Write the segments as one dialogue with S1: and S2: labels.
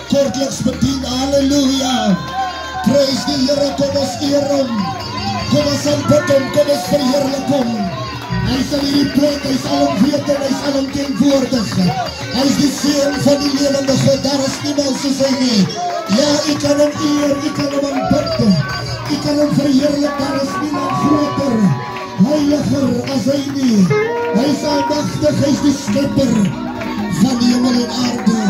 S1: kortliks bedien, halleluja. Prijs die Here, kom ons eer hom, kom ons aanbid hom, kom ons verheerlik hom. Hy is in hierdie plek, hy is alomwetend, hy is alomteenwoordig. Hy is die Seun van die lewende God, daar is niemand soos hy nie. Ja, ek kan hom eer, ek kan hom aanbid, ek kan hom verheerlik, daar is niemand groter, heiliger as hy nie. Hy is almagtig, hy is die skepper van die hemel en aarde.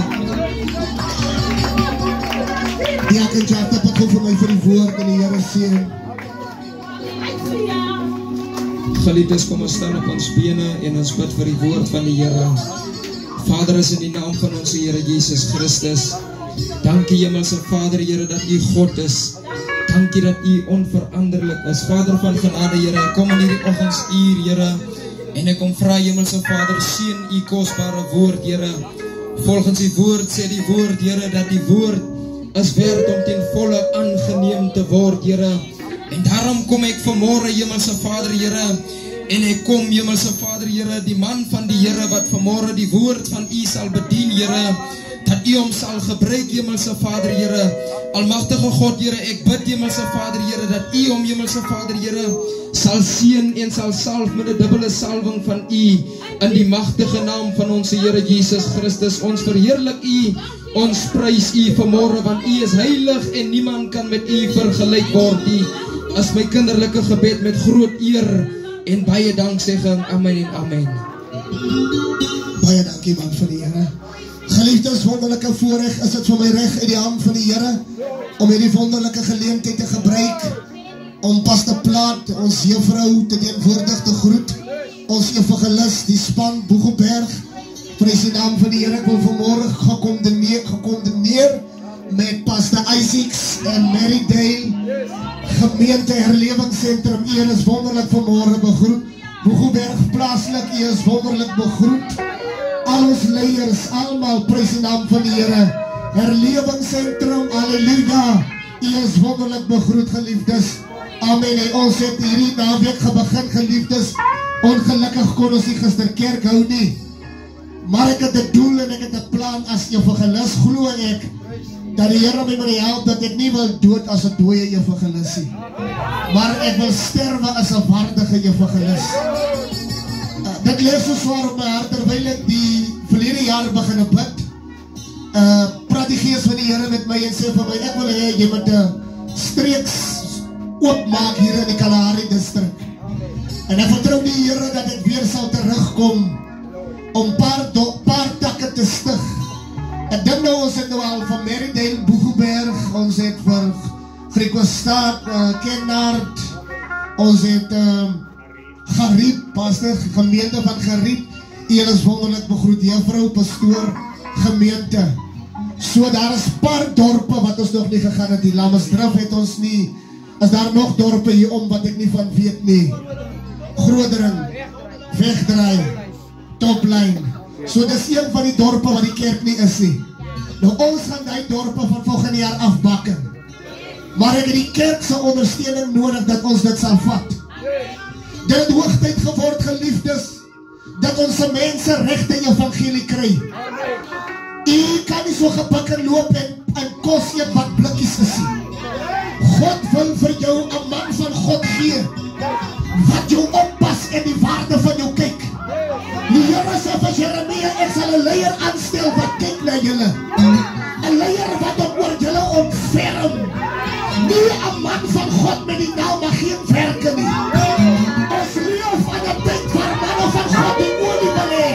S1: Ja, ek en Jacques, wat goed vir my vir die woord en die Here seën.
S2: Geliefdes, kom ons staan op ons bene en ons bid vir die woord van die Here. Vader, is in die naam van ons Here Jesus Christus. Dankie Hemelse Vader, Here, dat U God is. Dankie dat U onveranderlik is. Vader van genade, Here, ek kom in hierdie oggendsuur, Here, en ek kom vra Hemelse Vader, seën U kosbare woord, Here. Volgens die woord sê die woord, Here, dat die woord is werd om ten volle aangeneem te word, Here. En daarom kom ek vanmorgen, Hemelse Vader, Here, en ek kom, Hemelse Vader, Here, die man van die Here, wat vanmorgen die woord van U sal bedien, Here, dat U hom sal gebruik, Hemelse Vader, Here. Almagtige God, Here, ek bid, Hemelse Vader, Here, dat U hom, Hemelse Vader, Here, sal seën en sal salf met 'n dubbele salwing van U, in die magtige naam van ons Here Jesus Christus. Ons verheerlik U, ons prys U vanmorgen, want U is heilig en niemand kan met U vergelyk word nie. As my kinderlike gebed met groot eer en baie danksegging, amen en amen.
S1: Baie dankie man van die Here. Geliefdes, wonderlike voorreg is dit vir my reg uit die hand van die Here, om hierdie wonderlike geleentheid te gebruik, om Pastor Plaat, ons juffrou, te teenwoordig te groet, ons evangelis, die span Boegelberg, prys die naam van die Here. Ek wil vanmorgen gekondeneer met Pastor Isaacs en Mary Dale, gemeente herlewingscentrum. U is wonderlik vanmorgen begroet. Boegelberg plaaslik, u is wonderlik begroet. Al ons leiers, allemaal prys die naam van die Here. Herlewingscentrum, halleluja. U is wonderlik begroet, geliefdes. Amen. En ons het hierdie naweek begin, geliefdes. Ongelukkig kon ons nie gister kerk hou nie. Maar ek het 'n doel en ek het 'n plan as evangelis, glo ek, dat die Here my moet help, dat ek nie wil dood as 'n dooie evangelis nie, maar ek wil sterwe as 'n waardige evangelis. Dit lees so swaar op my hart, terwyl ek die verlede jaar begin bid, praat die Gees van die Here met my en sê vir my, ek wil hê jy moet 'n streeks oopmaak hier in die Kalahari distrik. En ek vertrou die Here dat ek weer sal terugkom om paar takke te stig. Ek dink nou, ons het nou al van Marydale, Boegelberg, ons het vir Griekwastaat, Kennaard, ons het Gariep, pastor, gemeente van Gariep, hier is wonderlik begroet, juffrou, pastoor, gemeente. So daar is paar dorpe wat ons nog nie gegaan het, die Lamesdrif het ons nie, is daar nog dorpe hierom wat ek nie van weet nie. Grootering, Wegdraai, Toplyn. So dis een van die dorpe wat die kerk nie is nie. Nou ons gaan die dorpe van volgende jaar afbakken. Maar ek het die kerk se ondersteuning nodig dat ons dit sal vat. Dit het hoogtyd geword, geliefdes, dat ons mense regte evangelie kry. U kan nie so gebakken loop en kos eet wat blikkies is. God wil vir jou 'n man van God gee, wat jou oppas en die waarde van jou kyk. Die Here sê vir Jeremia, ek sal 'n leier aanstel wat kyk na julle. 'n Leier wat oor julle ontferm. Nie 'n man van God met die naam maar geen werke nie. Ons leef aan 'n tyd waar manne van God die olie wil hê,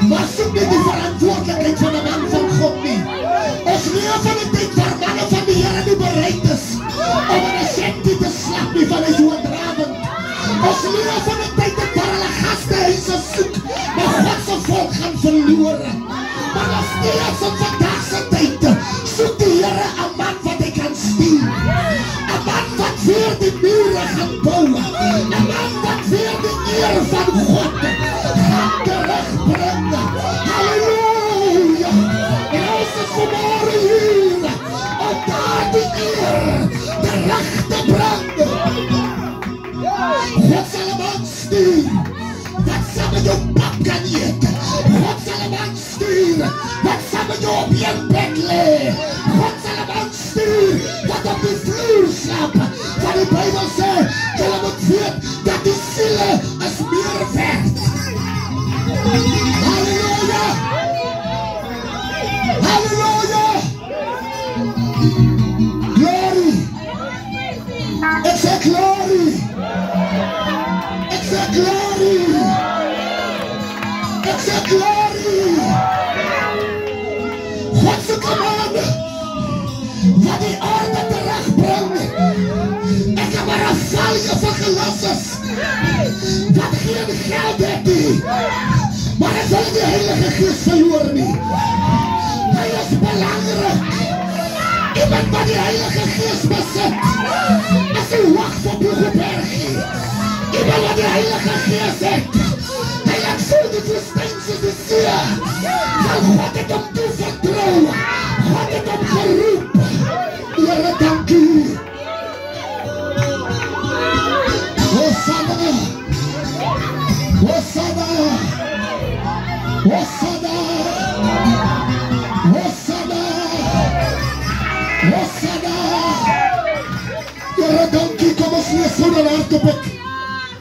S1: maar soek nie die verantwoordelikheid van 'n man van God nie. Ons leef aan 'n tyd waar manne van die Here nie bereid is om 'n sentie te slap nie van 'n oordrawing. Ons leef aan 'n tyd waar hulle gastehuise soek, maar God se volk gaan verlore. Maar as steeds in vandag se tyd soek die Here 'n man wat hy kan stuur. 'n man wat weer die muur Glory. Ek sê glory. Ek sê glory. Ek sê glory. God se command wat die orde terugbring. Ek heb maar een valje van gelossers wat geen geld het nie, maar ek wil die Heilige Geest verloor nie. Hy is belangrijk. Iemand wat die Heilige Geest besit, as hy wacht op die gebergie. Iemand wat die Heilige Geest het, hy laat voel die woestijn soos die see. Want God het hom toe vertrouw. God het hom geroep. Here, dankie. Hosanna. Hosanna. Hosanna. Hosanna. Hosanna. Here, dankie. Kom ons lees van die hart op ek.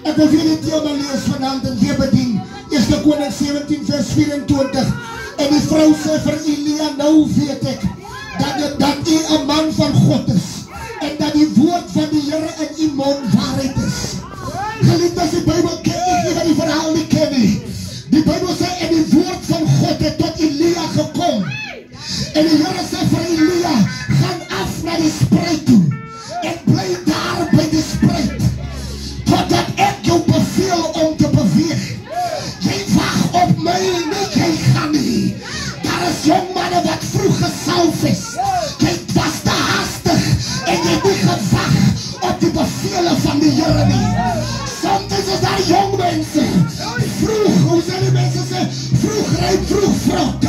S1: Ek wil weer die thema lees vanavond en weer bedien. 1 Konings 17 vers 24. En die vrou sê vir Elia, nou weet ek dat u 'n man van God is en dat die woord van die Here in u mond waarheid is. Geliefdes, die Bybel ken nie wat die verhaal nie ken nie. Die Bybel sê en die woord van God het tot Elia gekom. En die Here sê vir Elia, gaan af na die spruit toe en bly daar by die spruit totdat ek jou beveel om te beweeg. Jy wag op my nie, jy gaan nie. Daar is jong manne wat vroeg gesalf is. Jy was te haastig en jy het nie gewag op die bevele van die Here nie. Soms is daar jong mense, vroeg, hoe sê die mense sê, vroeg ryp, vroeg vrot.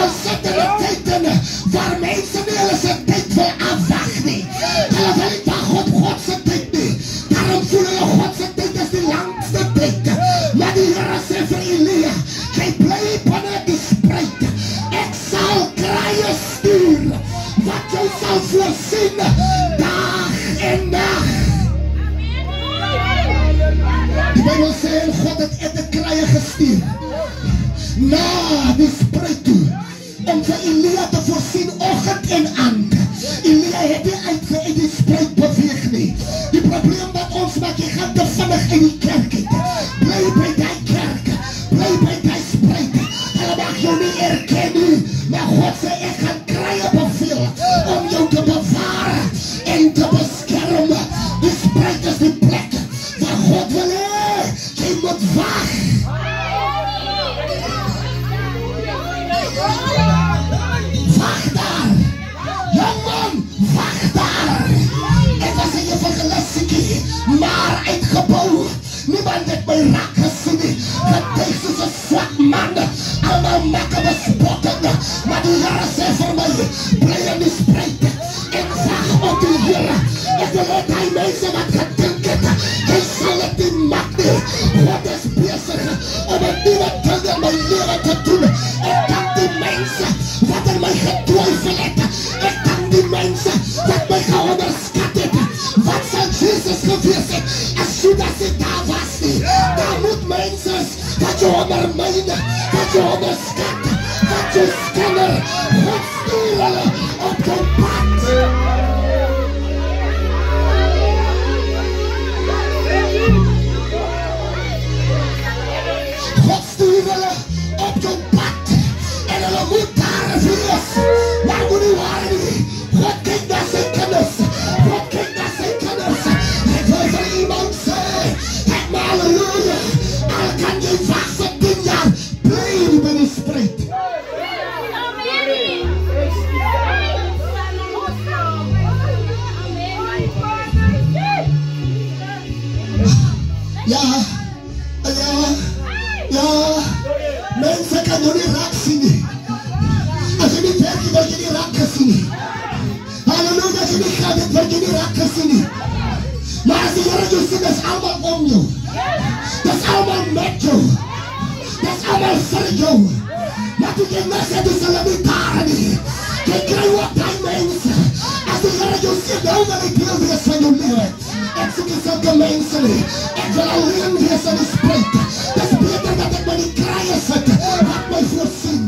S1: Ons sit in die tyd in, waar mense nie hulle se tyd wil afwag nie. Hulle wil nie wag op God se tyd nie. Daarom voel hulle God se tyd is die langste tyd. Maar die Here sê vir Elia, jy bly binne die spruit. Ek sal kraaie stuur, wat jou sal voorsien, dag en nag. Die Bybel sê, God het die kraaie gestuur na die spruit toe, om vir Elia te voorsien oggend en aand. Elia het nie uit die spruit beweeg nie. Die probleem wat ons maak, jy gaan te vinnig in die kerk uit. Bly by die kerk, bly by die spruit. Hulle mag jou nie erken nie, maar God sê, ek gaan kraaie beveel om jou te bewaar en te beskerm. Die spruit is die plek waar God wil hê, jy moet wag. Wag daar, jongman, wag daar. Ek was in evangelistie, maar uitgebouw. Niemand het my raak gesien nie. Getuig soos 'n swak man, almal makke bespotting. Maar die Here sê vir my, bly in die spruit en wag op die Here. Ek wil hê die mense wat gedink het, jy sal het nie maak nie. God is besig om 'n nuwe ding in my lewe te doen. Ek dank die mense wat in my getwyfel het. Ek dank die mense wat my geonderskat het. Wat sal Jesus gewees het as Judas nie daar was nie? Daar moet mense wat jou ondermyne, wat jou onderskat, wat jou skinner, God stuur hulle op jou pad. God stuur hulle op jou pad en hulle moet daar wees. Maar moet nie waar nie. God kyk na sy kinders. God kyk na sy kinders. Ek wil vir iemand sê, kijk maar halleluja, al kan jy wag vir 10 jaar, bly by die spruit. Ja, mense kan jou nie raak sien nie. As jy nie werk, wil jy nie raak gesien nie. Halleluja, as jy nie geld het, wil jy nie raak gesien nie. Maar as die Here jou sien, is allemaal om jou. Dis allemaal met jou. Dis allemaal vir jou. Maar die kinders het is hulle nie daar nie. Jy kry ook die mense. As die Here jou sien, nou wil ek deel wees van jou lewe. Ek soek nie sulke mense nie. Ek wil alleen wees in die spruit. Dis beter dat ek by die kraaie sit, wat my voorsien.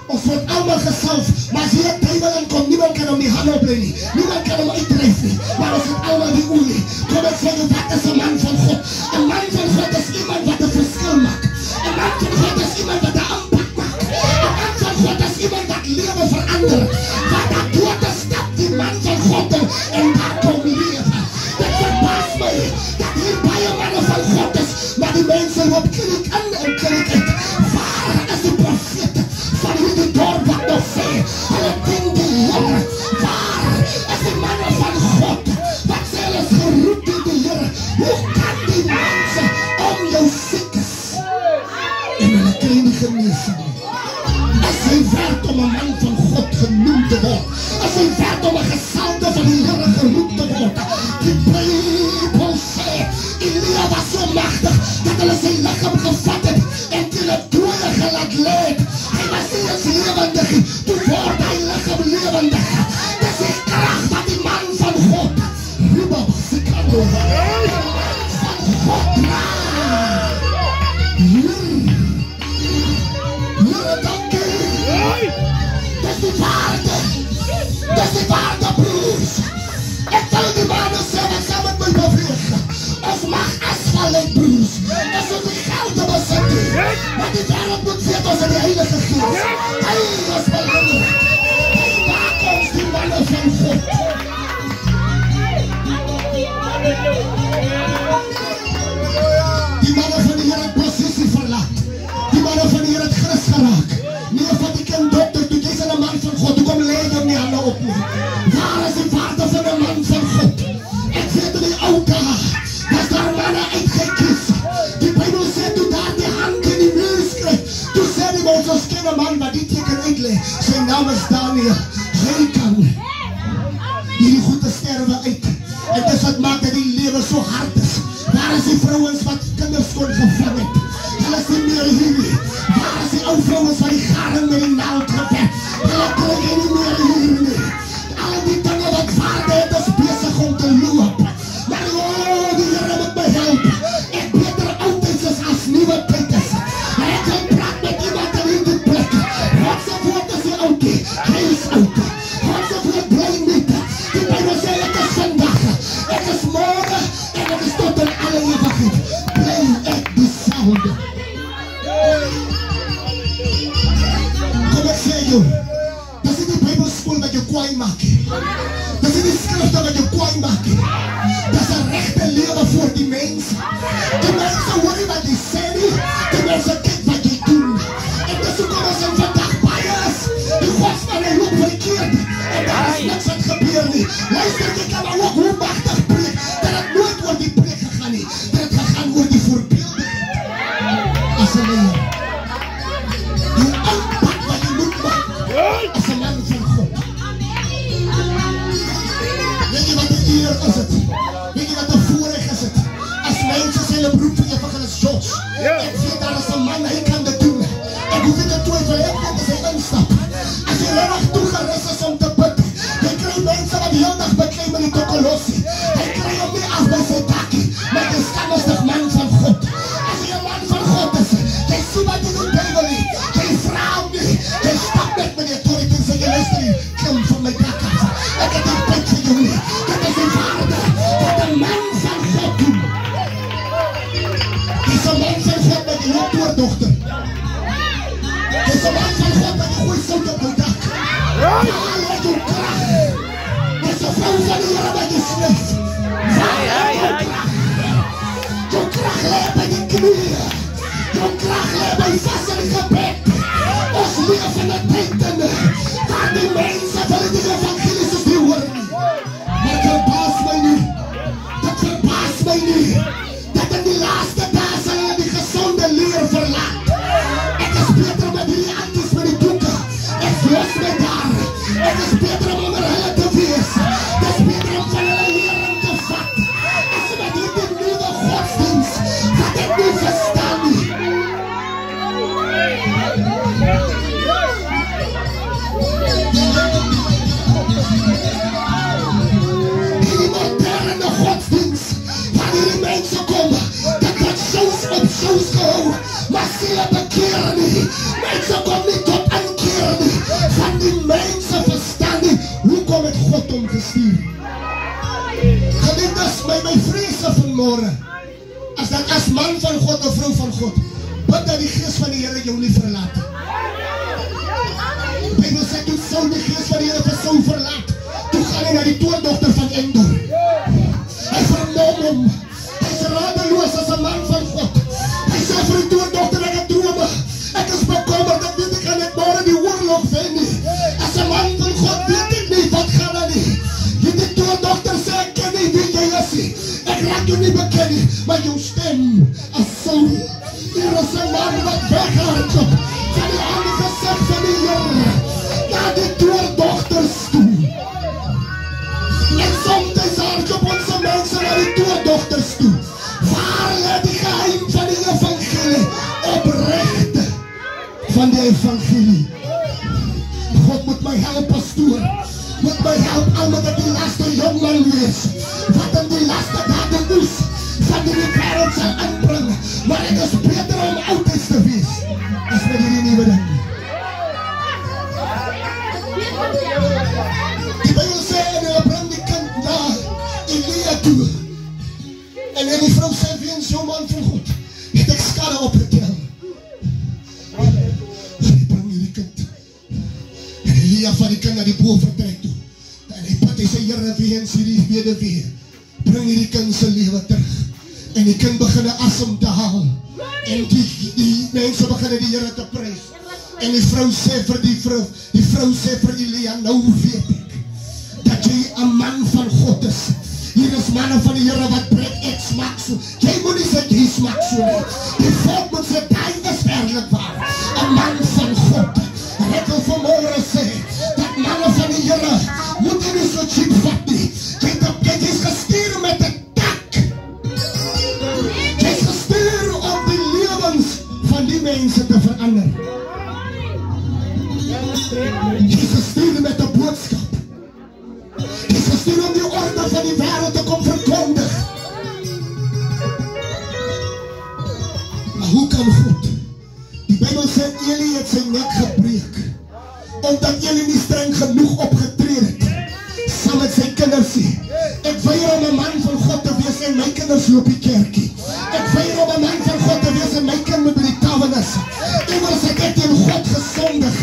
S1: Ons word allemaal gesalf, maar as hier 'n duiwel inkom, niemand kan hom die hand opbring nie. Niemand kan hom uitdryf nie. Maar ons het allemaal die olie. Kom ek sê jou, wat is 'n man van God? 'n man van God is iemand wat 'n verskil maak. 'n man van God is iemand wat 'n impak maak. 'n man van God is iemand wat lewe verander. Wat dat dood stap die man van God en daar kom lewe. Dit verbaas my dat hier baie manne van God is, maar die mense loop klinik in en klinik uit. Waar is die profete van hierdie dorp wat nog sê, hulle dien die Here? Waar is die manne van God wat sê hulle is geroep dien die Here? Hoe kan die mense om jou siek is en hulle kry nie genesing nie? Is hy werd om 'n man van God genoem te word? Is hy werd om 'n gesalfde van die Here geroep te word? Die Bybel sê Elia was so magtig dat hulle sy liggaam gevat het en teen 'n dooie gelaat lê. Hy was nie eens lewendig nie, toe word hy liggaam lewendig. Dis die krag van die man van God. Ribab Sikando. Van God. Here, dankie. Dis die waarde. Dis die waarde, broers. Ek wil die mannen sê wat saam met my beweeg. Ons mag asfalt uit, broers. Ons moet die geld besit nie. Maar die wêreld moet weet ons in die Heilige Gees. Hy is belangrik. Hy maak ons die mannen van God. Die mannen van die Here het posisie verlaat. Die mannen van die Here het Christus geraak. Nie van die kind dokter, toe jy's 'n man van God, hoekom lê jy nie hande op nie? Waar is die waarde van 'n man van God? Ek weet in die ou dae, was daar manne uitgekies. Die Bybel sê toe daar die hand in die muur skryf, toe sê die mens, ons ken 'n man wat die teken uitlê. Sy naam is Daniel. Hy kan hierdie goede sterwe uit. En dis wat maak dat die lewe so hard is. Waar is die vrouens wat kinders kon gevang het? Hulle is nie meer hier nie. Waar is die ou vrouens wat die garing met die naald gewerk? Hulle kry nie meer hier nie. Al die dinge wat waarde het is besig om te loop. Maar die Here moet my help. Ek beter oud is as nuwe tyd is. Maar ek kan praat met iemand in hierdie plek. God se woord is nie oud nie. Hy is oud. God se woord bly nie. Die Bybel sê ek is vandag, ek is môre en ek is tot in alle ewigheid. Bly ek dieselfde. Kom ek sê jou, dis nie die Bybelskool wat jou kwaai maak. Dis nie die skrifte wat jou kwaai maak. Dis 'n regte lewe voor die mens. Die mense hoor nie wat jy sê nie. Die mense kyk wat jy doen. En dis hoekom ons in vandag baie is. Die godsmanne loop verkeerd. En daar is niks wat gebeur nie. Luister, jy kan maar ook hoe magtig preek. Dat het nooit oor die preek gegaan nie. Dat het gegaan oor die voorbeeldigheid. As 'n leer. Die impak wat jy moet maak. As 'n man van God. Weet jy wat die eer is het? Weet jy wat die voorrecht is het? As mense sê hulle beroep vir evangelis Josh. Ek weet daar is 'n man, hy kan dit doen. Ek hoef nie te twyfel, ek weet as hy instap. As jy regtig toegerus is om te bid, jy kry mense wat heel dag beklei met die tokolossie. Hy kry hom nie af by sy dakkie, maar jy stammistig man van God. As jy 'n man van God is, jy sien wat jy doen Bybel nie. Jy vra hom nie, jy stap net met die autority en sê jy luister nie, klim van my dak af. Ek het die tyd vir jou nie. Dit is die waarde wat 'n man van God doen. Jy is 'n man van God met die loopdoordogter. Jy is 'n man van God met die goeie sout op die dak. Waar het jou krag? Jy is 'n vrou van die Here by die snyf. Waar het jou krag? Jou krag lê by die knie. Jou krag lê by vas in die gebed. Ons leef in 'n tyd waar die mense van die evangelie soos die hoor nie. Maar dit verbaas my nie. Dit verbaas my nie. Dat in die laaste dae sal hulle die gesonde leer verlaat. Ek is beter met hierdie anties met die doeke. Ek los my daar. Ek is beter om onder hulle te wees. Dit is beter om van hulle lering te vat. As met hierdie nuwe godsdienst, wat ek nie verstaan nie. Die Bybel sê toe Saul die gees van die Here vir Saul verlaat, toe gaan hy na die toondogter van Endor. Hy vermom hom. Hy is radeloos as 'n man van God. Hy sê vir die toondogter, ek het drome. Ek is bekommerd, ek weet ek gaan net môre die oorlog wen nie. As 'n man van God weet ek nie, wat gaan aan nie. Die toondogter sê, ek ken nie wie jy is nie. Ek raak jou nie beken nie, maar jou stem as Saul. Hier is 'n man wat weghardloop van die ander gesig van die Here na die toondogters toe. En soms hardloop onze mense na die toondogters toe. Waar lê die geheim van die evangelie? Oprechte van die evangelie. God moet my help, pastoor. Moet my help, almal dat die laaste jongman wees. Wat in die laaste dae moes van die wêreld sal inbring. Maar ek is beter om oudheid te wees as met hierdie nuwe ding. Die Bybel sê, en hulle bring die kind na Elia toe. En die vrou sê, weens jou man van God, het ek skade opgetel. Hy bring hierdie kind. En Elia van die kind na die boom vertrek toe. En hy bid, hy sê, Here, weens hierdie weduwee, bring hierdie kind se lewe terug. En die kind begin asem te haal. En die mense begin die Here te prys. En die vrou sê vir die vrou sê vir Elia, nou weet ek dat jy 'n man van God is. Hier is manne van die Here wat breek, ek smaak so. Jy moet nie sê jy smaak so nie. Die volk moet sê, hy is werklik waar 'n man van God. En ek wil vanmôre sê dat manne van die Here moet nie so cheap vat nie. Jy is gestuur met 'n van die mense te verander. Jy is gestuur met 'n boodskap. Jy is gestuur om die orde van die wêreld te kom verkondig. Maar hoe kan God? Die Bybel sê Eli het sy nek gebreek, omdat Eli nie streng genoeg opgetree het saam met sy kinders sê. Ek weier om 'n man van God te wees en my kinders loop die kerkie. Ek weier om 'n man van God te wees en my kind moet by die tavernes. Immers het ek teen God gesondig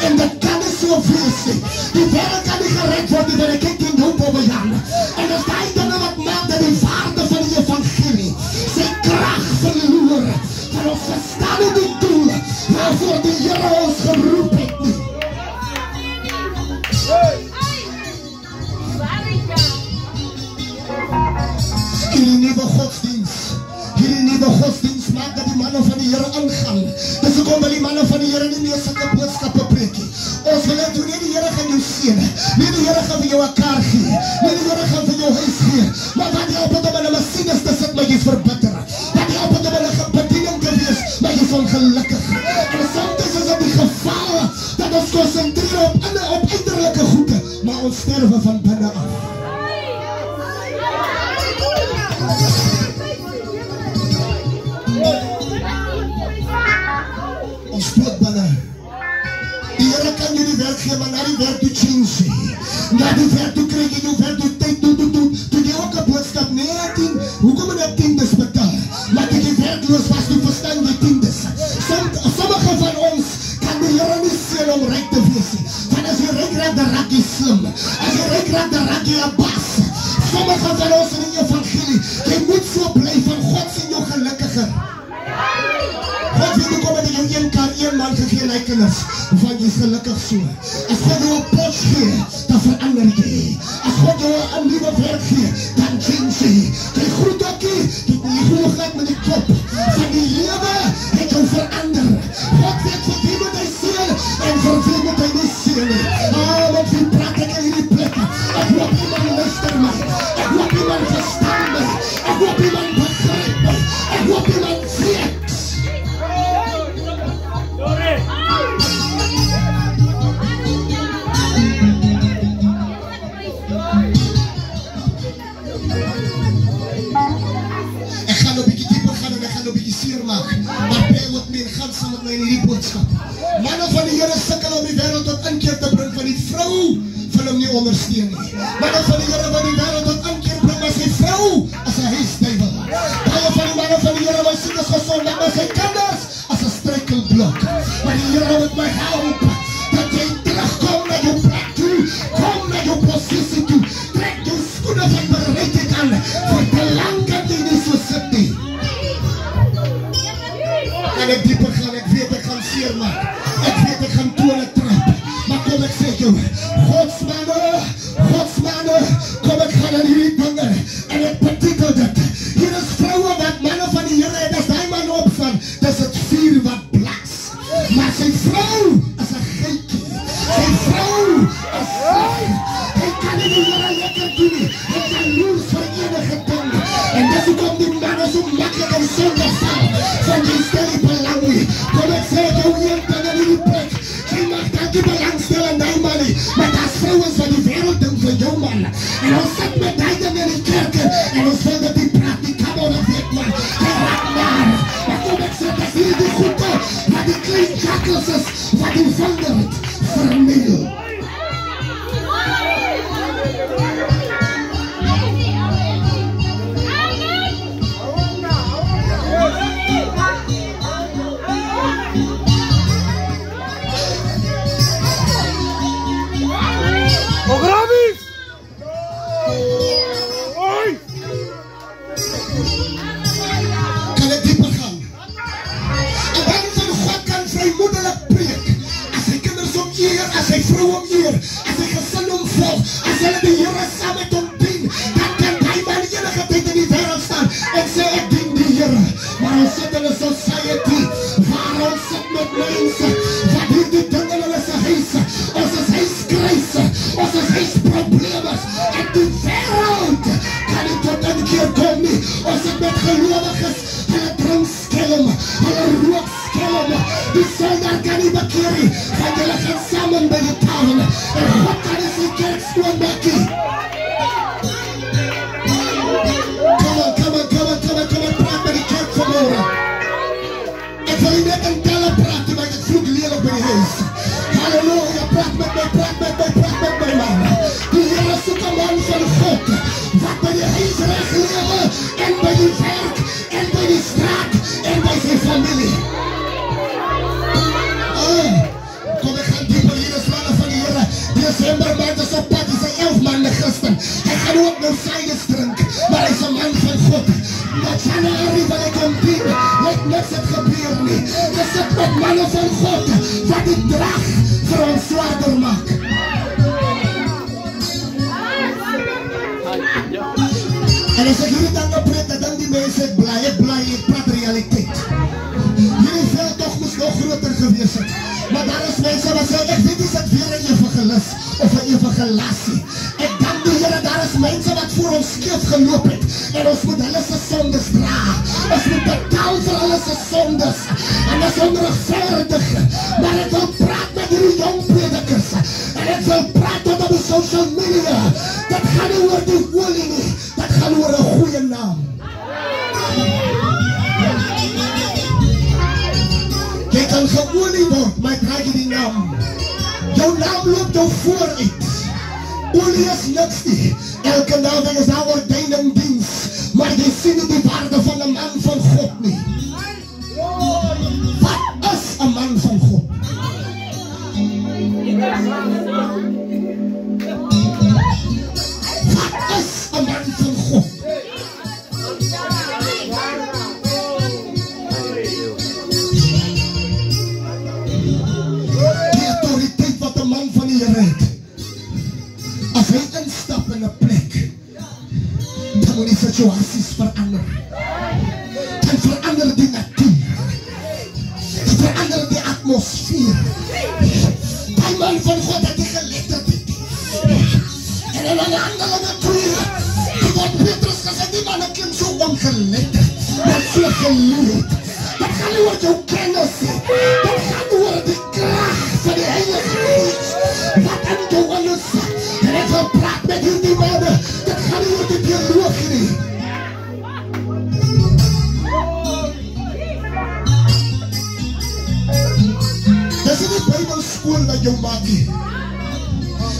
S1: en dit kan nie so wees nie. Die wêreld kan nie gered word nie, want ek het teen jou Bobbejaan. En dis daai dinge wat maak dat die waarde van die evangelie sy krag verloor. Want ons verstaan nie die doel waarvoor die Here ons geroep het nie. Hierdie nuwe godsdienst maak dat die manne van die Here ingaan. Dis hoekom wil die manne van die Here nie meer sulke boodskappe preek nie. Ons wil net doen, nie die Here gaan jou seën, nie die Here gaan vir jou 'n kar gee, nie die Here gaan vir jou huis gee, maar wat jy op het om in 'n masjiene te sit, maar jy is verbitter. Wat jy op het om in 'n bediening te wees, maar jy is ongelukkig. En soms is dit die geval dat ons konsentreer op uiterlike goede, maar ons sterwe van binne af. Ons dood binne. Die Here kan jy die werk gee, maar na die werk toe change. Na die werk toe kry jy jou werk toe tyd toe jy ook 'n boodskap, nee, hoekom moet ek 10 betaal? Laat ek die werkloos was, toe verstaan jy 10. Sommige van ons kan die Here nie seën om ryk te wees nie. Want as jy ryk raak, dan raak jy slim. As jy ryk raak, dan raak jy 'n baas. Sommige van ons in die evangelie, jy moet so bly van God sien jou gelukkiger. God weet hoekom het jy jou een man gegee en hy kinders, want jy is gelukkig so. As God jou 'n pos gee, dan verander jy. As God jou 'n nuwe werk gee, dan change jy. Jy groet ook nie, jy groet net met die kop. Van die lewe het jou verander. God weet vir wie moet hy seën en vir wie moet hy nie seën nie. Want wie praat ek in hierdie plek? Ek hoop iemand luister my. Ek hoop iemand verstaan my. Ek hoop iemand begryp my. Ek hoop iemand weet. Ek gaan nog 'n bietjie dieper gaan en ek gaan nog 'n bietjie seer maak. Maar bly met my en gaan saam met my in hierdie boodskap. Manne van die Here sukkel om die wêreld tot inkeer te bring, van die vrou wil hom nie ondersteun nie. Manne van die Here wil die wêreld tot inkeer bring, maar sy vrou as 'n huisduiwel. Baie van die manne van die Here wil sien as gesond, maar sy kinders as 'n struikelblok. Maar die Here moet my help dat jy terug jou. Godsmanne, kom ek gaan aan hierdie dinge en ek betitel dit. Hier is vroue wat manne van die Here en as die man opstaan, dis het vuur wat blaks. Maar sy vrou is 'n geitjie. Sy vrou is vry. Hy kan nie die Here lekker doen nie. Hy kan loers vir enige ding. En dis hoekom die manne so maklik en sonde val. Want jy stel nie belang nie. Kom ek sê jou een ding in die plek. Jy mag dankie belangstel in die man nie. Maar daar's vrouens wat die wêreld ding vir jou man. En ons sit met die ding in die kerk en ons wil dat die praat, die kan ons weet man. Hy raak maar kom ek sê, dat hier die goede, maar die klein jakkels is, wat die vinger het, vermeel. As hy vrou om eer, as hy gesin omvolg, as hulle die Here saam met hom dien, dan kan hy man enige tyd in die wêreld staan en sê ek dien die Here. Maar ons sit in 'n society waar ons sit met mense wat hierdie ding in hulle se huise, ons is huiskryse, ons is huisproblemes en die wêreld kan nie tot inkeer kom nie. Ons sit met gelowiges, hulle drink skelm, hulle rook skelm, die sondaar kan nie bekeer nie, want hulle gaan samen by die tafel en God kan is die kerk skoonmaak nie. Kom on, praat met die kerk vanmorgen. Ek wil nie net in telle praat, maar ek vloek lelik by die huis. Halleluja, praat met my man. Die Here soek 'n man van God, wat by die huis reg lewe, en by die werk, en by die straat, en by sy familie. Kom ek gaan dieper, hier is manne van die Here. December maand is op pad, is 'n 11 man Christen. Hy gaan ook nou sydes drink, maar hy is 'n man van God. Dat Januarie wat ek kom dien, het niks het gebeur nie. Dis sit met manne van God, wat die drag vir ons swaarder maak. En as ek hierdie dan gepreek, dan die mense, ek bly, ek praat realiteit. Hierdie veldtocht moes nog groter gewees het. Maar daar is mense wat sê, ek weet nie, is dit weer 'n evangelis of 'n evangelasie. Ek dank die Here, daar is mense wat voor ons skeef geloop het. En ons moet hulle se sondes dra. Ons moet betaal vir hulle se sondes. En dis onregverdig. Maar ek wil praat met hierdie jong predikers. En ek wil praat tot op die social media. Dat gaan nie oor die olie nie. Dat gaan oor 'n goeie naam. Jy kan geolie word, maar draag jy die naam. Jou naam loop jou vooruit. Olie is niks nie. Elke naweek is daar ordeiningdiens, maar jy sien nie die waarde van 'n man van God nie. Wat is 'n man van God? Wat is 'n man van God? Die autoriteit wat 'n man van die Here het. As hy instap in 'n plek, dan moet die situasies verander. Dan verander die natuur. Dan verander die atmosfeer. Die man van God het die geletterdheid. En in 'n ander natuur, die wat Petrus gesê, die man het klim so ongeletterd, wat so geleerd. Dat gaan oor jou kennis, dat gaan oor die krag van die Heilige Gees, wat in jou alles. En ek wil praat met hierdie manne, dat gaan oor die biologie nie. Dis nie die Bybelskool wat jou maak nie.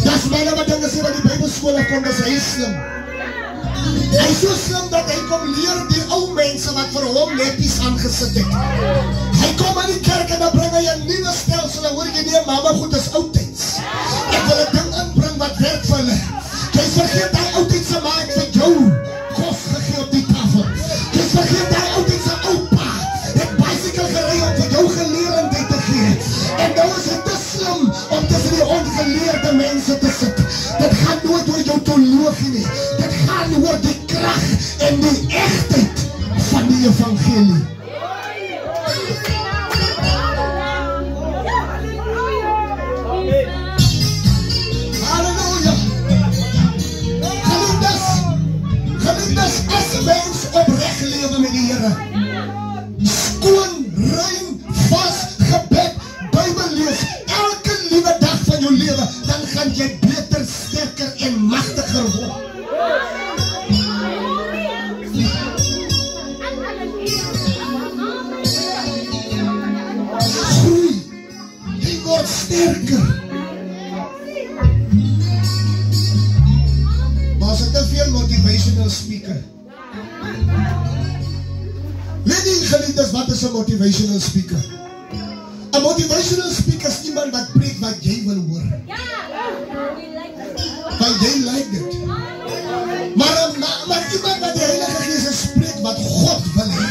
S1: Dis manne wat dinge sê wat die Bybelskool afkom, dis hy slim. Hy is so slim dat hy kom leer die ou mense wat vir hom netjies aangesit het. Hy kom in die kerk en dan bring hy 'n nuwe stelsel, en hoor jy nie, mama, goed is oudtyds. Ek wil 'n ding inbring wat werk vir hulle. Jy vergeet die oudtydse ma het vir jou kos gegee op die tafel. Jy vergeet die oudtydse oupa het bicycle gery om vir jou geleerdheid te gee. En nou is het te slim om tussen die ongeleerde religie nie. Dit gaan oor die krag en die egtheid van die evangelie. Halleluja. Geliefdes, as 'n mens opreg lewe met die Here, skoon, rein, vas, gebed, Bybel lees, elke liewe dag van jou lewe, dan gaan jy beter, sterker en magtiger word. Groei, jy word sterker. Maar as ek te veel motivational speaker. Weet jy, geliefdes, wat is 'n motivational speaker? 'n motivational speaker is iemand wat preek wat jy wil hoor. Want jy like dit. Maar iemand wat die Heilige Gees spreek wat God wil hê,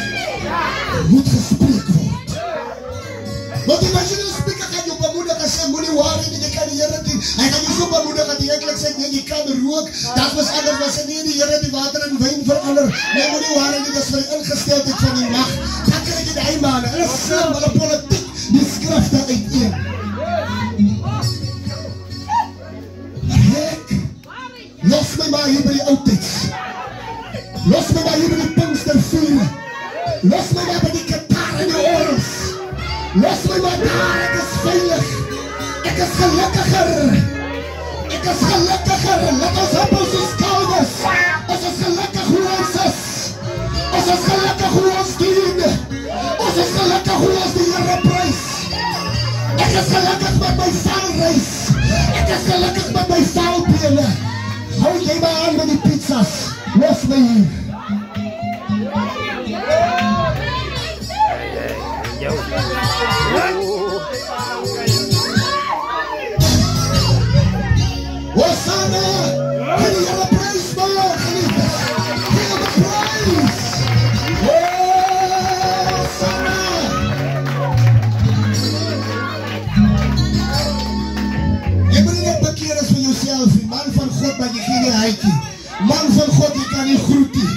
S1: moet gespreek word. Motivational speaker gaan jou bemoedig en sê, moenie worry nie, jy kan die Here dien. Hy gaan jou so bemoedig dat jy eintlik sê, nee, jy kan rook. Dat was anders, was hy nie die Here die water in wyn verander. Nee, moenie worry nie, dis vir die ingesteldheid van die mag. Dan kry jy die manne, hulle slim, hulle politiek, die skrifte uiteen. Ek, los my maar hier by die oudtijds. Los my maar hier by die Pinkstervuur. Los my maar by die kitaar en die orgels. Los my maar daar, ek is veilig. Ek is gelukkiger. Ek is gelukkiger. Laat ons op ons skouders. Ons is gelukkig hoe ons is. Ons is gelukkig hoe ons dien. Ons is gelukkig hoe ons die Here prys. Ek is gelukkig met my valreis. Ek is gelukkig met my valbene. Hou jy my aan met die pizzas. Los my hier. Hosanna! Can you have a praise for Lord? Give him a praise! Hosanna! Jy moet nie bekeer is vir jouself, man van God, maar jy gee nie huikie. Man van God, jy kan nie groet nie.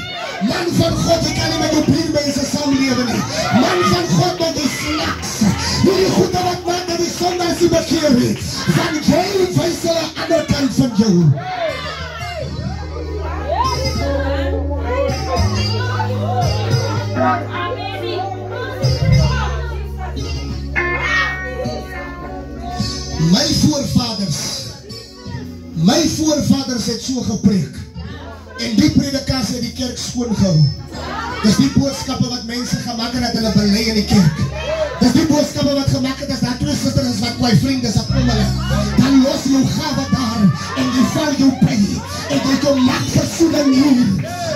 S1: Man van God, jy kan nie met jou buurmense saamlewe nie. Man van God, met die slaks. Die goede wat maak dat die sondags die bekeer het. Van jy wys hulle ander kant van jou. My voorvaders het so gepreek. En die predikasie het die kerk skoon gehou. Dis die boodskappe wat mense gemaak het dat hulle belê in die kerk. Dis die boodskappe wat gemaak het as daar twee susters wat kwai vriende is op hulle. Dan los jou gawe daar en jy val jou by. En jy kom maak versoening hier.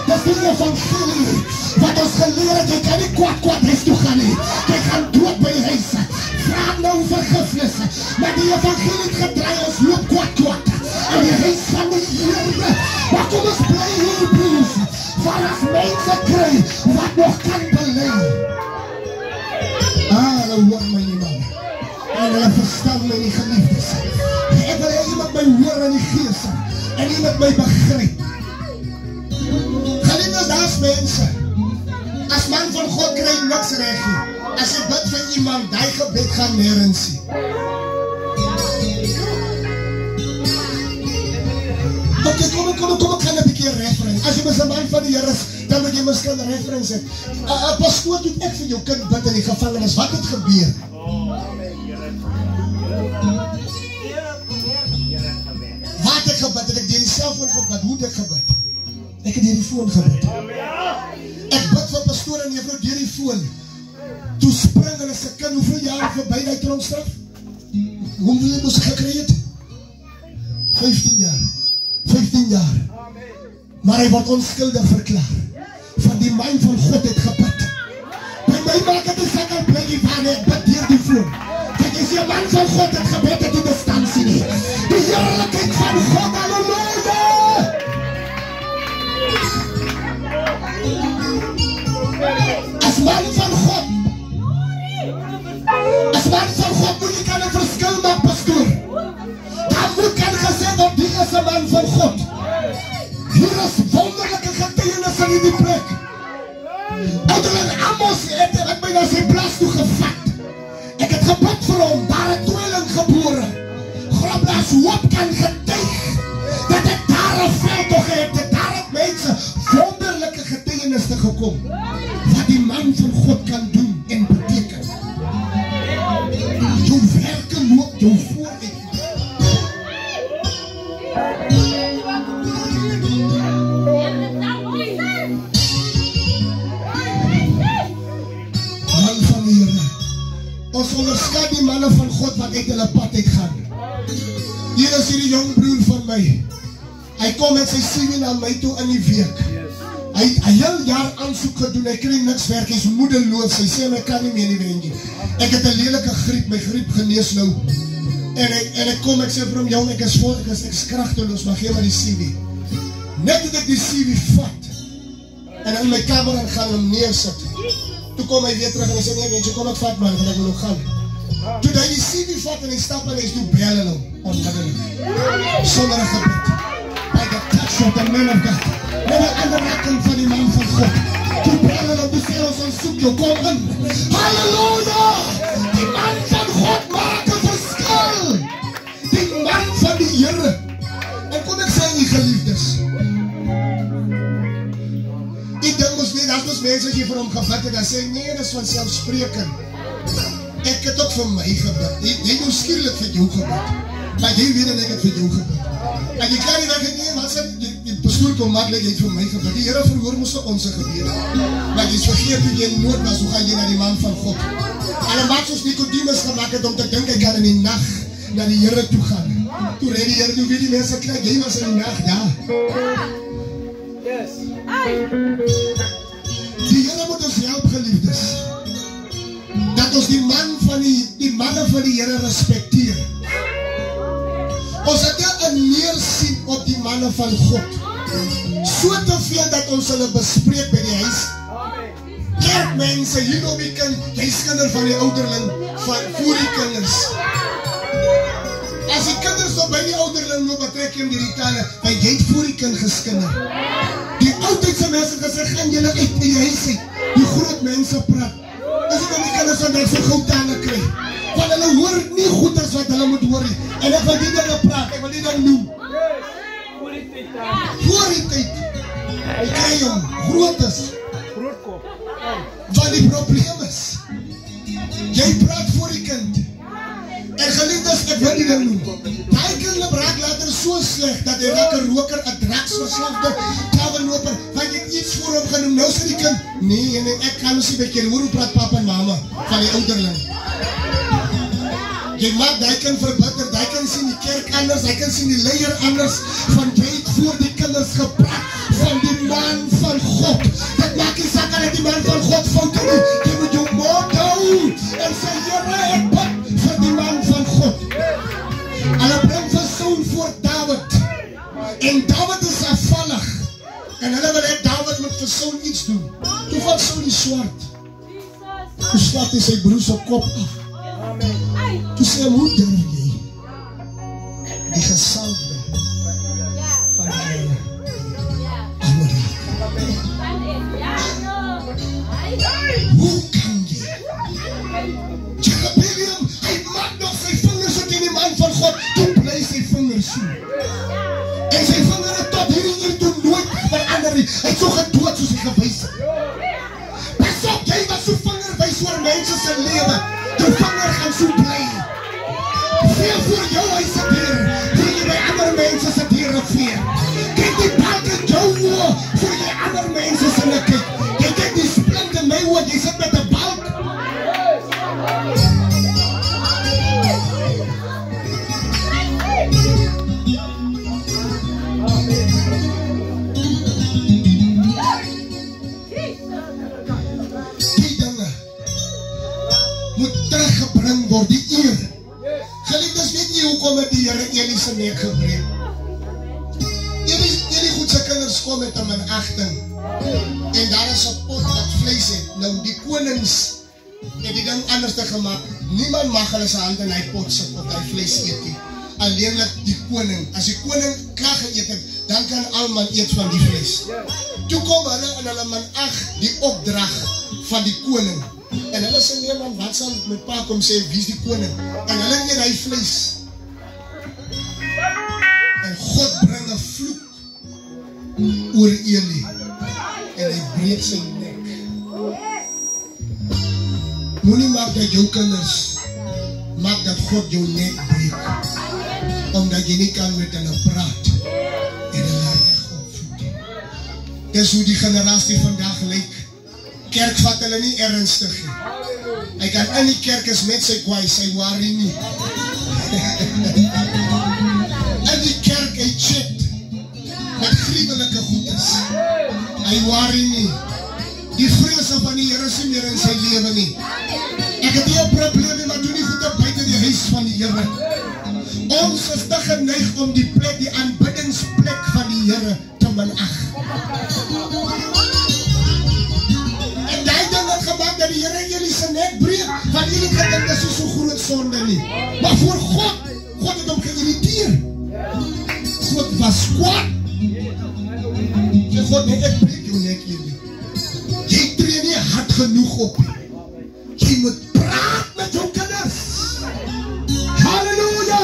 S1: Dis die evangelie wat ons geleer het, jy kan nie kwaad huis toe gaan nie. Jy gaan dood by die huis. Vraag nou vergifnis. Maar die evangelie het gedraai, ons loop kwaad. En die huis van die Here. Maar kom ons bly hier, broers. Waar as mense kry wat nog kan belê. Hulle hoor my nie, man. En hulle verstaan my nie, geliefdes. Ek wil hê iemand my hoor in die gees. En iemand my begryp. Geliefdes, daar is mense. As man van God kry niks reg nie. As jy bid vir iemand, die gebed gaan nergens nie. Ok, kom ek gaan 'n bietjie reference. As jy mis 'n man van die Here is, dan moet jy miskien 'n reference hê. Pastoor, doen ek vir jou kind bid in die gevangenis. Wat het gebeur? Wat het gebid? Het ek deur die selfoon gebid? Hoe het ek gebid? Ek het deur die foon gebid. Ek bid vir pastoor en juffrou deur die foon. Toe spring hulle se kind, hoeveel jaar verby die tronkstraf? Hoeveel moes ek gekry het? 15 jaar. 15 jaar. Maar hy word onskuldig verklaar. Van die man van God het gebid. By my maak het die sakker plekkie van ek bid deur die foon. Kijk, as die man van God het gebid, het die distansie nie. Die heerlijkheid van God, halleluja! As man van God moet jy kan 'n verskil maak, pastoor. Dan moet kan gesê word, die is 'n man van God. ons hoop kan getuig, dat het daar 'n veldtog het, dat daar het mense wonderlike getuienisse gekom, wat die man van God kan doen en beteken. Jou werke loop jou vooruit. Man van die Here, ons onderskat die manne van God wat uit hulle pad uitgaan. Hier is hierdie jong broer van my. Hy kom met sy CV na my toe in die week. Hy het 'n heel jaar aansoek gedoen, hy kry niks werk, hy is moedeloos, hy sê my kan nie meer nie weentjie. Ek het 'n lelike griep, my griep genees nou. En ek kom, ek sê vir hom, jong, ek is kragteloos, maar gee my die CV. Net dat ek die CV vat, en in my kamer en gaan hom neersit. Toe kom hy weer terug en hy sê, nee weentjie, kom ek vat man, want ek wil nog gaan. Toe hy die CV vat en hy stap en hy is toe bel en hom, onmiddellik. Sonder 'n gebed. By the touch of the man of God. Met die aanraking van die man van God. Toe bel en hom, toe sê ons soek jou, kom in. Halleluja! Die man van God maak 'n verskil. Die man van die Here. En kon ek sê aan die geliefdes, ek dink mos nie, dat mos mense as jy vir hom gebid het, dan sê nee, dit is vanselfsprekend. Ek het ook vir my gebid. Jy nou skielik vir jou gebid. Maar jy weet en ek het vir jou gebid. En jy kan nie dat nee, wat sê, die pastoor kom makkelijk, jy het vir my gebid. Die Here verhoor moes vir ons gebede. Maar jy is vergeet hoe jy nood was, hoe gaan jy na die man van God. En wat soos Nicodemus gemaakt het om te dink, hy kan in die nacht na die Here toe gaan. Toe red die Here, toe weet die mense klaar, jy was in die nacht daar. Die Here moet ons help, geliefdes, dat ons die manne van die Here respekteer. Ons het een neersien op die manne van God. So te veel dat ons hulle bespreek by die huis. Kerkmense, hier op die kind, jy is kinder van die ouderling, voor die kinders. As die kinders op by die ouderling loop, betrek jy hem die tale, want jy het voor die kind geskinder. Die oudheidse mense gesê, gaan julle uit die huis uit. Die groot mense praat. As ek dan die kinders aan dat so gauw tane kry. Want hulle hoor nie goed as wat hulle moet hoor nie. En ek wil die dinge praat, ek wil die dinge noem. Voor die tyd. Ek kry hom, groot is. Wat die probleem is. Jy praat voor die kind. En geliefdes, ek wil die ding noem. Die kind raak later so sleg, dat hy raak 'n roker, 'n drugsverslafte, klaverloper, want jy het iets voor hom genoem. Nou sê die kind, nee, ek kan ons nie bekeer. Hoor hoe praat papa en mama van die ouderling. Jy maak die kind verbitter, die kind sien die kerk anders, die kind sien die leier anders, van jy het voor die kinders gepraat, van die man van God. Dit maak nie saak dat die man van God foute nie, jy moet jou mond hou, en sê, Here, ek bid vir die man van God. Hulle bring vir Saul voor Dawid, en Dawid is afvallig, en hulle wil hê Dawid moet vir Saul iets doen. Toe vat Saul die swaard, toe slaat hy sy broer se kop af. Toe sê hom, hoe durf jy die gesalfde van die Here aanraak? Hoe kan jy? Jerobeam, hy maak nog sy vingers op in die man van God, toe bly sy vingers so. En sy vinger het tot hierdie uur toe nooit verander nie. Hy het so gedood soos hy gewys het. Pas op, jy wat so vinger wys oor mense se lewe, jou vinger gaan so bly. Veel voor jou huis se deur, voor jy by ander mense se deure veer. Kyk die balk in jou oor, voor jy ander mense se nek kyk. Jy kyk die splint in my oor, jy sit met 'n balk. Die dinge moet teruggebring word, die eer. Geliefdes, weet jy hoekom het die Here Eli se nek gebreek? Eli goed sy kinders kom met 'n minagting. En daar is 'n pot wat vleis het. Nou die konings het die ding anders te gemaak. Niemand mag hulle sy hand in hy pot sit of hy vleis eet nie. Alleenlik die koning. As die koning klaar geëet het, dan kan almal eet van die vleis. Toe kom hulle en hulle minag die opdrag van die koning. En hulle sê, nee man, wat sal my pa kom sê, wie is die koning? En hulle eet hy vlees. oor Eli en hy breek sy nek. Moenie maak dat jou kinders maak dat God jou nek breek, omdat jy nie kan met hulle praat en hulle reg opvoed. Dis hoe die generasie vandag lyk. Kerk vat hulle nie ernstig nie. Hy kan in die kerk is met sy kwaai, sy worry nie. In die kerk hy chat met gruwelike goedes. Hy worry nie. Die vrese van die Here is nie meer in sy lewe nie. Ek het nie 'n probleem nie, maar doen nie goed buite die huis van die Here. Ons is te geneig om die plek, die aanbiddingsplek van die Here te minag. En die ding wat gemaak dat die Here jullie se nek breek, van jullie gedink dis nie so groot sonde nie. Maar voor God het hom geïrriteer. God was kwaad. Sê God, nee, ek breek jou nek jullie. Jy tree nie hard genoeg op. Jy moet praat met jou kinders. Halleluja!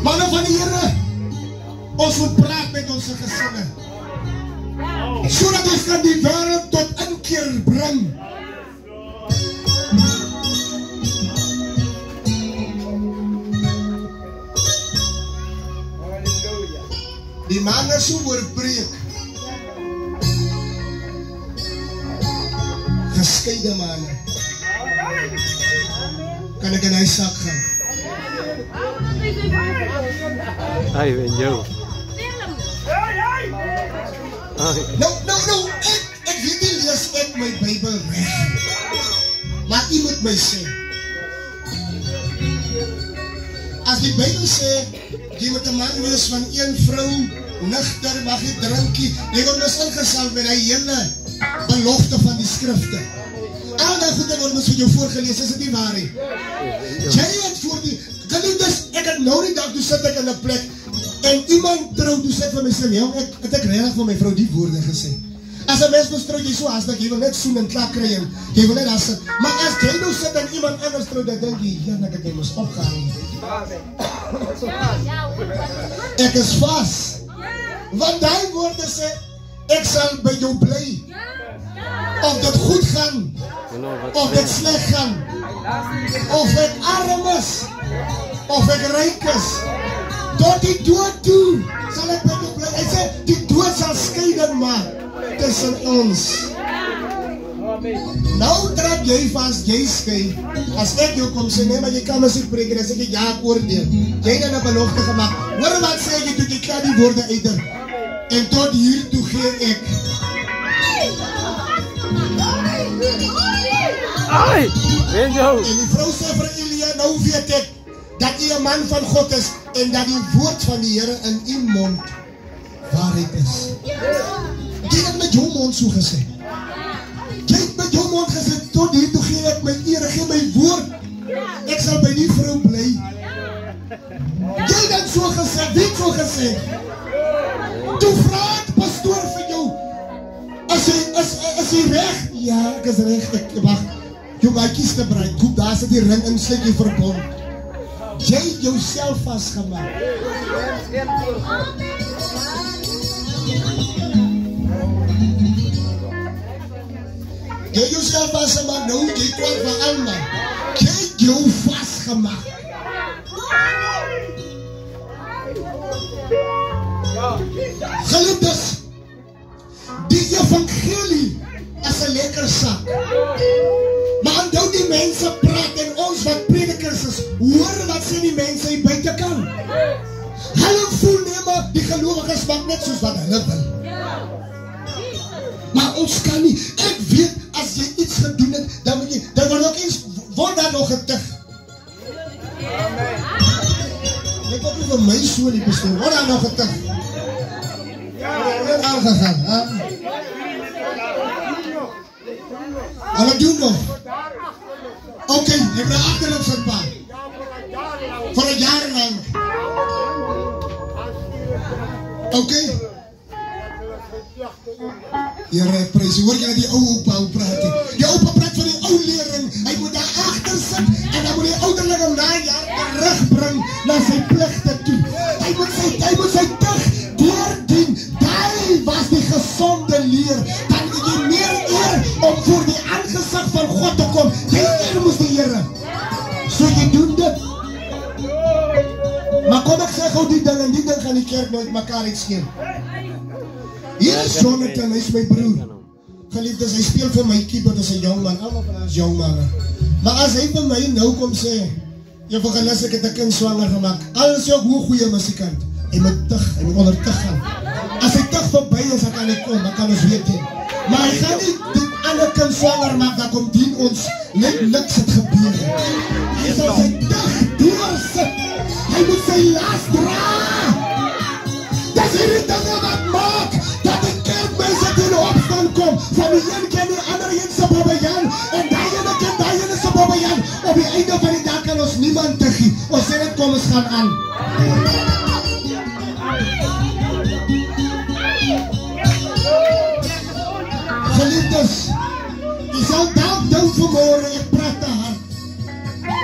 S1: Manne van die Here, ons moet praat met ons gesinne. Sodat ons kan die wêreld tot inkeer bring. Die man is so oorbreek. Geskeide manne. Kan ek in hy sak gaan?
S3: Ai, wen jou.
S1: Nou, ek weet nie lees ek my Bybel reg. Maar u moet my sê. As die Bybel sê, jy moet 'n man wees van een vrou, nigter, mag nie drinkie. Jy word dus ingesal met die hele belofte van die skrifte. Al die goede word ons vir jou voorgelees, is dit nie waar nie? Jy het voor die, kan jy dus, ek het nou die dag, toe sit ek in 'n plek, en iemand trouw, toe sit vir my sê, het ek regtig vir my vrou die woorde gesê. As 'n mens ons trouw, jy so haastig, jy wil net soen en klap kry en jy wil net daar sit. Maar as jy nou sit en iemand anders trouw, dan denk jy, ja, ek het jy moes opgaan. Ek is vas. Want die woorde sê, ek sal by jou bly. Of dit goed gaan, of dit sleg gaan, of ek arm is, of ek ryk is, tot die dood toe, sal ek by jou bly. Hy sê, die dood sal skeiding maak tussen ons. Nou trap jy vast, jy skei. As ek jou kom sê, nee, maar jy kan muziek breek, dan sê ek, ja, ek oordeel. Jy het 'n belofte gemaak. Hoor wat sê jy, toe jy klaar die woorde uit. En tot hier toe gee ek.
S3: Ai, wen jou.
S1: En die vrou sê vir Elia, nou weet ek, dat jy 'n man van God is, en dat die woord van die Here in u mond waarheid is. Jy het met jou mond so gesê. Jy het met jou mond gesê, tot hier toe gee ek my eer, gee my woord. Ek sal by die vrou bly. Jy het dan so gesê, wie het so gesê? Toe vraag pastoor vir jou, is jy reg? Ja, ek is reg, ek wacht. Jou maatjies te braai, koop, daar sit die ring in, sluit jy verbond. Jy het jouself vastgemaak. Jy het jouself vastgemaak, nou jy kwam van allemaal. Jy het jou vastgemaak. Geliefdes, die evangelie is 'n lekker sak. Maar onthou die mense praat en ons wat predikers is, hoor wat sê die mense hier buitekant. Hulle voel nie maar die gelowiges maak net soos wat hulle wil. Maar ons kan nie. Ek weet as jy iets gedoen het, dan moet jy, dan word ook eens, word daar nog getuig. Ek wil nie vir my so nie bestuur, word daar nog getuig. Net aangegaan, hè? Hulle doen nog. Oké, ek ben achter op zijn pa. Voor een jaar lang. Oké. Here, prijs, hoor jy dat die oude opa praat? Die opa praat van die oude lering. Hy moet daar achter sit en dan moet die ouderling om na een jaar terugbring na sy plichte toe. Hy moet sy gou die ding en die ding gaan die kerk nooit mekaar uitskeen. Hier is Jonathan, hy is my broer. Geliefdes, hy speel vir my keeper, dis 'n jong man, almal van ons jong manne. Maar as hy vir my nou kom sê, evangelis, ek het 'n kind swanger gemaak, al is hy ook hoe goeie musikant, hy moet onder tug gaan. As hy tug verby is, dan kan hy kom, dan kan ons weet nie. Maar hy gaan nie die ander kind swanger maak, dan kom dien ons, net niks het gebeur. Hy sal sy tug doorsit, hy moet sy las dra. Dis hierdie dinge wat maak, dat die kerkmense teen opstand kom, van die een ken die ander een se Bobbejaan, en die ene ken die ene se Bobbejaan. Op die einde van die dag kan ons niemand tiggie, ons sê net kom, ons gaan aan. Geliefdes, jy sal dalk dink vanmorgen, ek praat te hard,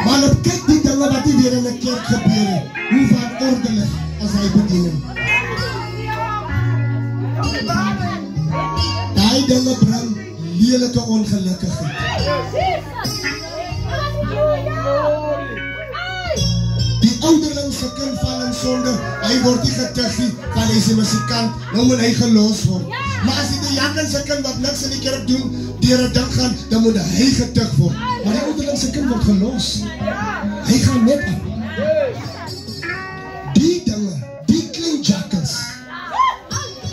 S1: maar op kyk die dinge wat die weer in die kerk gebeur, hoe verantwoordelik as hy bediening. Die dinge bring lelike ongelukkigheid. Die ouderlingse kind val in sonde, hy word nie getiggie, want hy is die musikant, nou moet hy gelos word. Maar as die jakense kind wat niks in die kerk doen, deur 'n ding gaan, dan moet hy getig word. Maar die ouderlingse kind word gelos. Hy gaan net aan. Die dinge, die klein jakkels,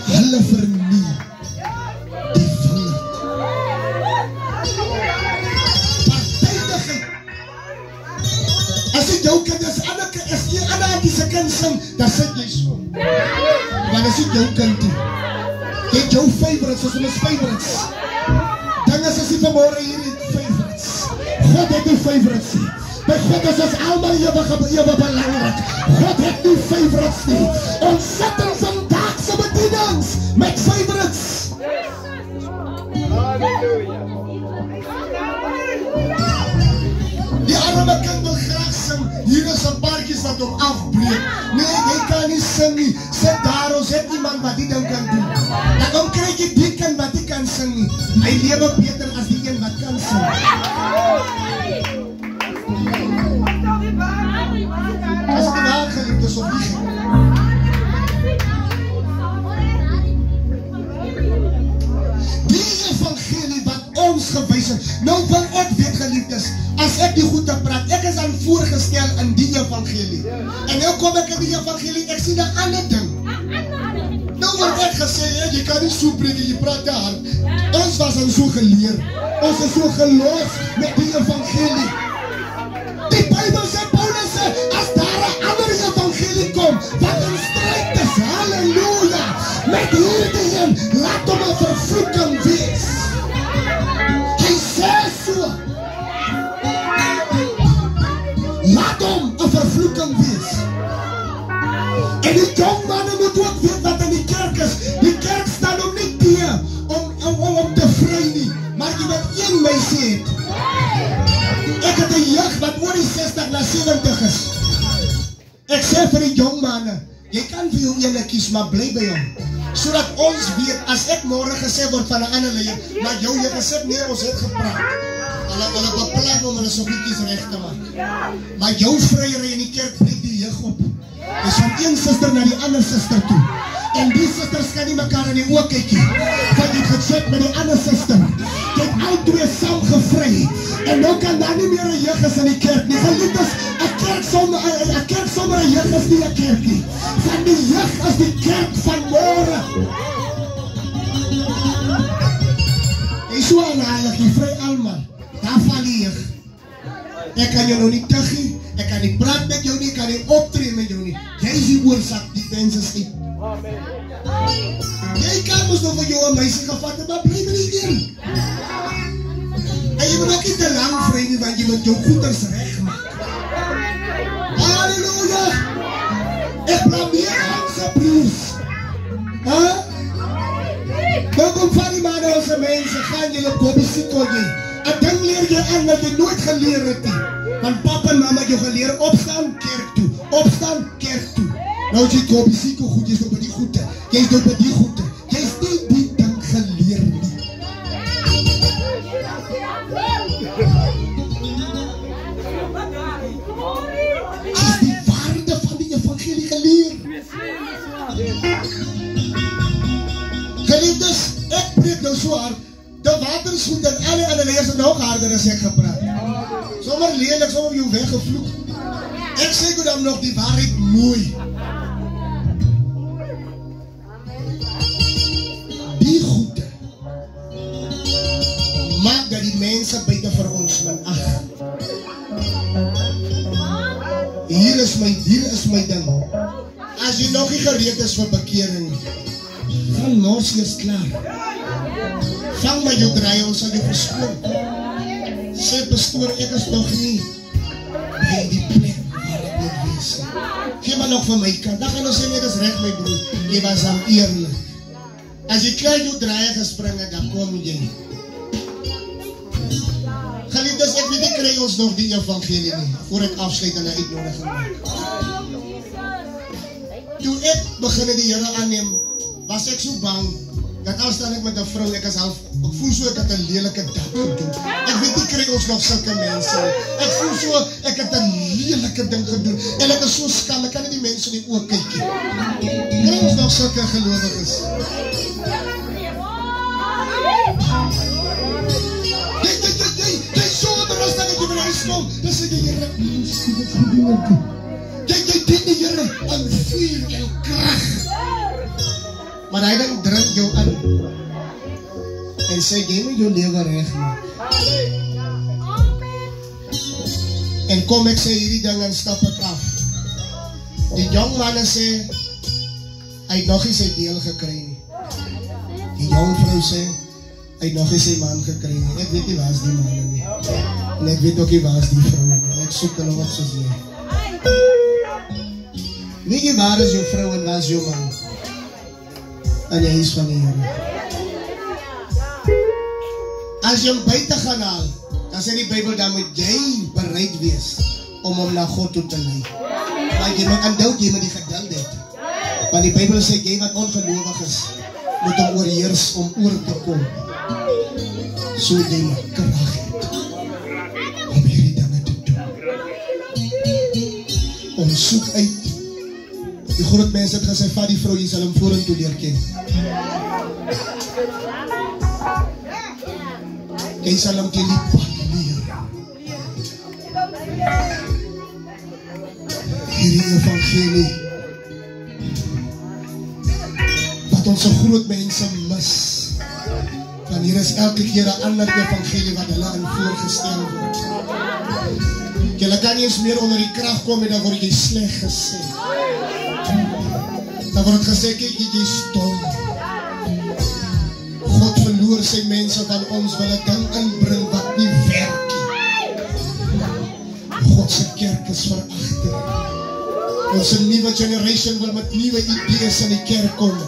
S1: hulle verniel die vinger. Partijdigheid. As dit jou kind is, as die ander aan die se kind sing, dan sit jy so. Want as dit jou kind doen, jy het jou favorites, soos ons favorites. Dan is as die vanmorgen hier die favorites. God het die favorites nie. By God is ons allemaal ewe belangrijk. God het die favorites nie. Ons sit in vandaagse bedienings met favorites. Die arme kind wil graag sing. Hier is 'n paartjies wat hom afbreek. Nee, jy kan nie sing nie. Sit daar, ons het iemand wat die ding kan doen. Dan kom krijg jy die kind wat die kan sing nie. Hy lewe beter as die een wat kan sing. As die waar geliefdes op die evangelie wat ons gewys het. Nou wil ek weet geliefdes, as ek die goed te praat, ek is aan voorgestel in die evangelie. En nou kom ek in die evangelie, ek sien 'n ander ding. Nou word ek gesê, jy kan nie so preek, jy praat te hard. Ons was aan so geleer, ons is so gelos met die evangelie. Die Bybel sê, Paulus sê, as daar 'n ander evangelie kom, wat in stryd is, halleluja, met hierdie een, laat hom 'n vervloeking wees. Hy sê so, laat hom 'n vervloeking wees. En die jong manne moet ook weet wat in die kerk is. Die kerk staan om nie teë, om te vry nie, maar jy wat een meisie het. Ek het 'n jeug wat oor die 60 na 70 is. Ek sê vir die jong manne, jy kan vir jou ene kies, maar bly by hom. Sodat ons weet, as ek môre gesê word van 'n ander leier, maar jou jy gesê, nee, ons het gepraat. Hulle beplan om hulle sogietjies reg te maak. Maar jou vryery in die kerk breek die jeug op. Dis van een suster na die ander suster toe. En die susters kan nie mekaar in die oog kyk nie. Want jy het gesit met die ander suster. Jy het al twee saam gevry. En nou kan daar nie meer 'n jeug is in die kerk nie. Geliefdes, 'n kerk sonder 'n jeug is nie 'n kerk nie. Van die jeug is die kerk van môre. Jy so aanhalig, jy vry almal. Daar val die jeug. Ek kan jou nou nie tiggie, ek kan nie praat met jou nie, ek kan nie optree met jou nie. Jy is die oorsak, die mense sê. Jy kan ons nog vir jou 'n meisie gevat het, maar bly met die een. En jy moet ook nie te lang vry nie, want jy moet jou goeders reg maak. Halleluja! Ek blameer ons broers. Nou kom van die manne ons mense, gaan julle Bobbesiko jy. 'n ding leer jy aan wat jy nooit geleer het nie. Want papa en mama het jou geleer, opstaan, kerk toe. Opstaan, kerk toe. Nou as jy Bobbesiko goed, jy is nou by die goede. Jy is nou by die goede. Jy is nie die ding geleer nie. Jy is die waarde van die evangelie geleer. is het nog harder as ek gepraat. Sommer lelijk, sommer jou weggevloek. Ek sê goed dan nog die waarheid mooi. Die goede maak dat die mense buiten vir ons minag. Hier is my ding. As jy nog nie gereed is vir bekering, gaan mors eers klaar. Vang my jou draai, ons sal jou verskoon. Sê pastoor, ek is nog nie by die plek waar ek moet wees. Gee maar nog van my kant. Dan gaan ons sê, nee, dis recht my broer. Jy was al eerlik. As jy klaar jou draai gespring het, dan kom jy. Geliefdes, ek weet nie kry ons nog die evangelie nie, voor ek afsluit en 'n uitnodiging maak. Toe ek begin die Here aanneem, was ek so bang, dat als dan ek met 'n vrou, ek voel so ek het 'n lelike dag gedoen. Ek weet nie kry ons nog sulke mense. Ek voel so ek het 'n lelike ding gedoen. En ek is so skam, ek kan nie die mense in die oë kyk nie. Kry ons nog sulke gelowiges? Jy so onderrust dat ek jy my huis kom. Dis ek die Here, jy dien die Here aan vuur en krag. Maar hy dan drink jou aan en sê, jy moet jou lewe reg maak. En kom ek sê hierdie ding en stap ek af. Die jong manne sê, hy het nog nie sy deel gekry nie. Die jong vrou sê, hy het nog nie sy man gekry nie. Ek weet nie waar is die manne nie. En ek weet ook nie waar is die vrou nie. En ek soek hulle wat soos jy. Weet jy waar is jou vrou en waar is jou man? In die huis van die Here. As jy hom buiten gaan haal, dan sê die Bybel, dan moet jy bereid wees om hom na God toe te lei. Maar jy moet aanhou, jy moet die geduld hê. Want die Bybel sê, jy wat ongelowig is, moet hom oorheers om oor te kom. So jy moet krag het om hierdie dinge te doen. Om soek uit. Die groot mense het gesê, vat die vrou, jy sal hom vorentoe leer ken. Jy sal hom ken die pad leer. Hierdie evangelie, wat ons groot mense mis, want hier is elke keer 'n ander evangelie wat hulle in voorgestel word. Julle kan nie eens meer onder die krag kom en dan word jy sleg gesê. Dan word gesê, kyk jy stom. God verloor sy mense van ons, wil 'n ding inbring wat nie werk nie. God se kerk is veragter. Ons nuwe generation wil met nuwe idees in die kerk kom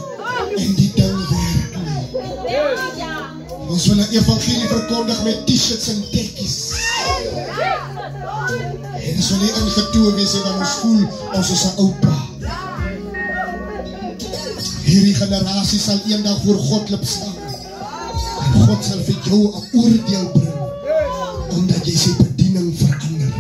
S1: en die ding werk nie. Ons wil 'n evangelie verkondig met t-shirts en tekkies. En ons wil nie ingetoe wees en dan ons voel ons is 'n oupa. Hierdie generasie sal eendag voor God lip staan. En God sal vir jou 'n oordeel bring, omdat jy sy bediening verander.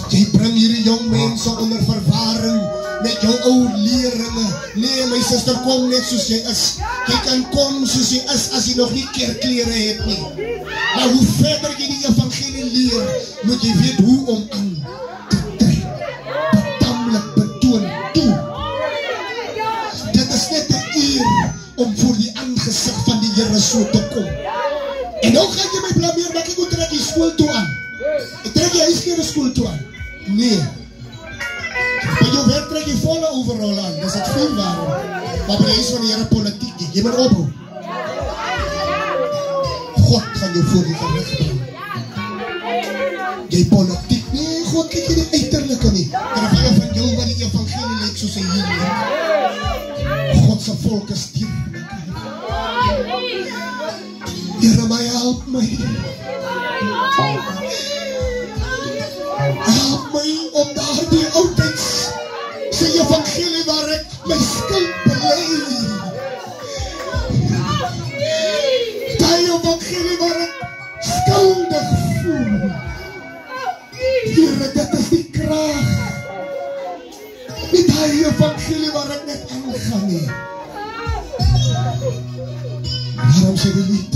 S1: Jy bring hierdie jong mense onder verwarring met jou ou leringe. Nee, my suster, kom net soos jy is. Jy kan kom soos jy is as jy nog nie kerkklere het nie. Maar hoe verder jy die evangelie leer, moet jy weet hoe om aan te trek. Betamlik betoon toe. Dit is net 'n eer om voor die aangesig van die Here so te kom. En nou gaan jy my blameer, maar ek moet trek die skool toe aan. Ek trek die huisklere skool toe aan. Nee. By jou werk trek jy volle overall aan. Dis het veel waarom. Maar by die huis van die Here politiek, jy moet ophou. God gaan jou voor die gerig bring. Jy politiek, nee, God kyk jy die uiterlike nie. Terwyl van jou wat die evangelie lyk soos hy hier lyk. God se volk is diep. Here, my help my. Help my om daardie oudtijds sy evangelie waar ek my skuld bely. Die evangelie waar ek skuldig voel. Here, dit is die krag. Die evangelie waar ek net aangaan nie. Daarom sê die lied,